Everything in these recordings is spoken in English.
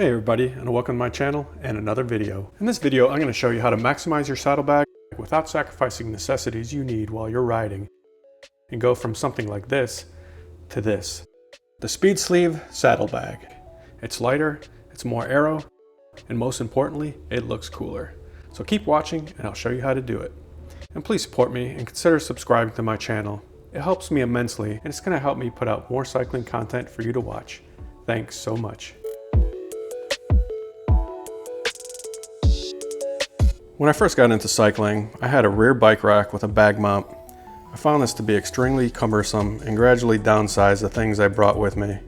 Hey everybody, and welcome to my channel and another video. In this video, I'm going to show you how to maximize your saddlebag without sacrificing necessities you need while you're riding, and go from something like this to this. The Speedsleev saddlebag. It's lighter, it's more aero, and most importantly, it looks cooler. So keep watching and I'll show you how to do it. And please support me and consider subscribing to my channel. It helps me immensely and it's going to help me put out more cycling content for you to watch. Thanks so much. When I first got into cycling, I had a rear bike rack with a bag mount. I found this to be extremely cumbersome and gradually downsized the things I brought with me.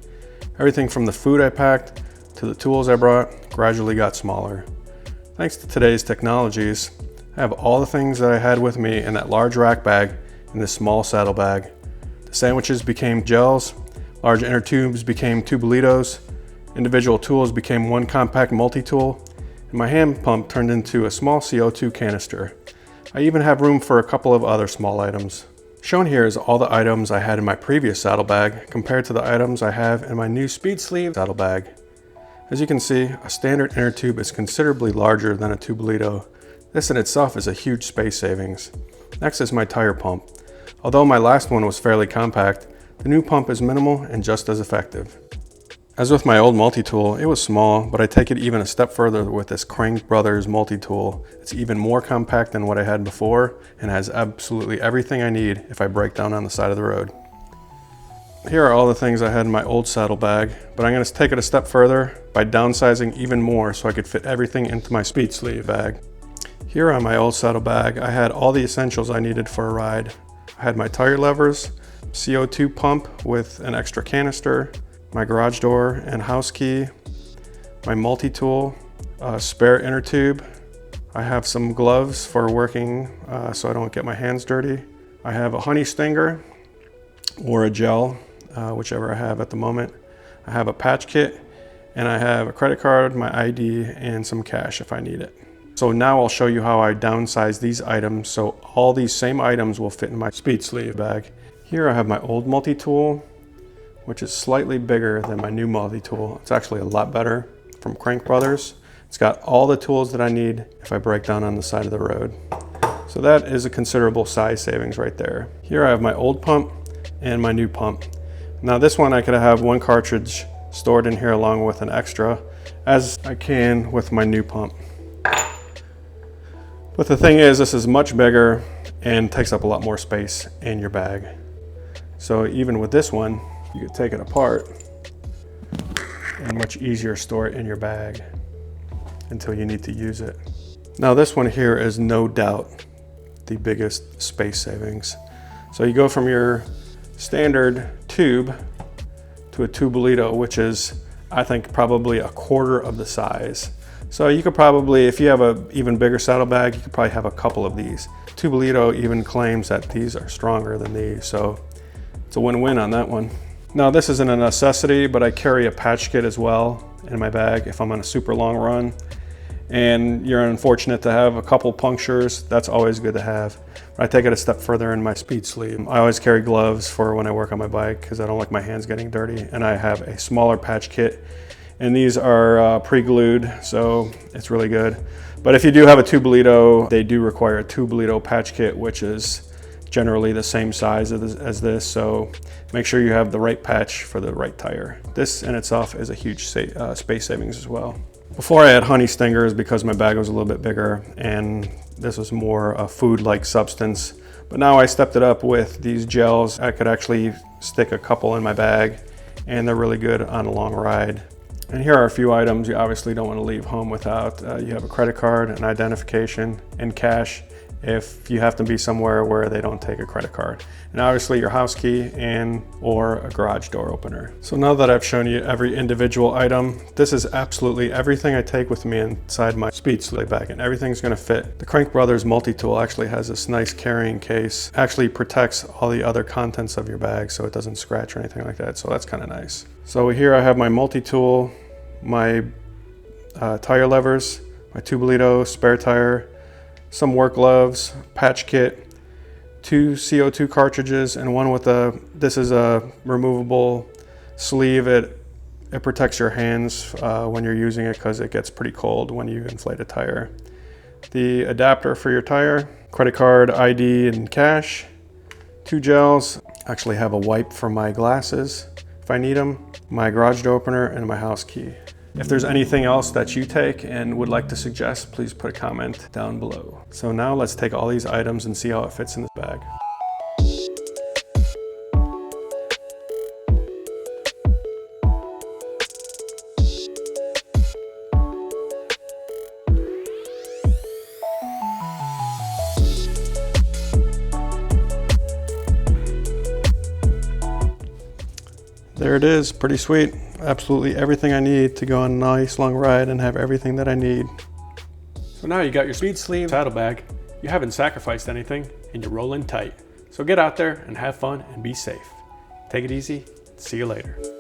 Everything from the food I packed to the tools I brought gradually got smaller. Thanks to today's technologies, I have all the things that I had with me in that large rack bag in this small saddlebag. The sandwiches became gels, large inner tubes became tubolitos, individual tools became one compact multi-tool, and my hand pump turned into a small CO2 canister. I even have room for a couple of other small items. Shown here is all the items I had in my previous saddlebag compared to the items I have in my new Speedsleev saddlebag. As you can see, a standard inner tube is considerably larger than a tubolito. This in itself is a huge space savings. Next is my tire pump. Although my last one was fairly compact, the new pump is minimal and just as effective. As with my old multi-tool, it was small, but I take it even a step further with this Crank Brothers multi-tool. It's even more compact than what I had before and has absolutely everything I need if I break down on the side of the road. Here are all the things I had in my old saddlebag, but I'm going to take it a step further by downsizing even more so I could fit everything into my Speedsleev bag. Here on my old saddlebag, I had all the essentials I needed for a ride. I had my tire levers, CO2 pump with an extra canister, my garage door and house key, my multi-tool, a spare inner tube. I have some gloves for working so I don't get my hands dirty. I have a honey stinger or a gel, whichever I have at the moment. I have a patch kit and I have a credit card, my ID, and some cash if I need it. So now I'll show you how I downsize these items so all these same items will fit in my Speedsleev bag. Here I have my old multi-tool, which is slightly bigger than my new multi-tool. It's actually a lot better, from Crank Brothers. It's got all the tools that I need if I break down on the side of the road. So that is a considerable size savings right there. Here I have my old pump and my new pump. Now this one I could have one cartridge stored in here along with an extra, as I can with my new pump. But the thing is, this is much bigger and takes up a lot more space in your bag. So even with this one, you could take it apart and much easier store it in your bag until you need to use it. Now this one here is no doubt the biggest space savings. So you go from your standard tube to a tubolito, which is, I think, probably a quarter of the size. So you could probably, if you have an even bigger saddlebag, you could probably have a couple of these. Tubolito even claims that these are stronger than these, so it's a win-win on that one. Now this isn't a necessity, but I carry a patch kit as well in my bag if I'm on a super long run. And you're unfortunate to have a couple punctures, that's always good to have. But I take it a step further in my Speedsleev. I always carry gloves for when I work on my bike because I don't like my hands getting dirty. And I have a smaller patch kit. And these are pre-glued, so it's really good. But if you do have a tubolito, they do require a tubolito patch kit, which is generally the same size as this, so make sure you have the right patch for the right tire. This in itself is a huge space savings as well. Before I had honey stingers because my bag was a little bit bigger and this was more a food-like substance, but now I stepped it up with these gels. I could actually stick a couple in my bag and they're really good on a long ride. And here are a few items you obviously don't want to leave home without. You have a credit card, an identification, and cash if you have to be somewhere where they don't take a credit card. And obviously your house key or a garage door opener. So now that I've shown you every individual item, this is absolutely everything I take with me inside my Speedsleev bag, and everything's gonna fit. The Crank Brothers multi-tool actually has this nice carrying case. Actually protects all the other contents of your bag so it doesn't scratch or anything like that, so that's kind of nice. So here I have my multi-tool, my tire levers, my tubolito, spare tire, some work gloves, patch kit, 2 CO2 cartridges, and one with this is a removable sleeve. It It protects your hands when you're using it because it gets pretty cold when you inflate a tire. The adapter for your tire, credit card, ID, and cash. 2 gels. Actually have a wipe for my glasses if I need them, my garage door opener, and my house key. If there's anything else that you take and would like to suggest, please put a comment down below. So now let's take all these items and see how it fits in this bag. There it is, pretty sweet. Absolutely everything I need to go on a nice long ride and have everything that I need. So now you got your Speedsleev saddlebag, you haven't sacrificed anything, and you're rolling tight. So get out there and have fun and be safe. Take it easy, see you later.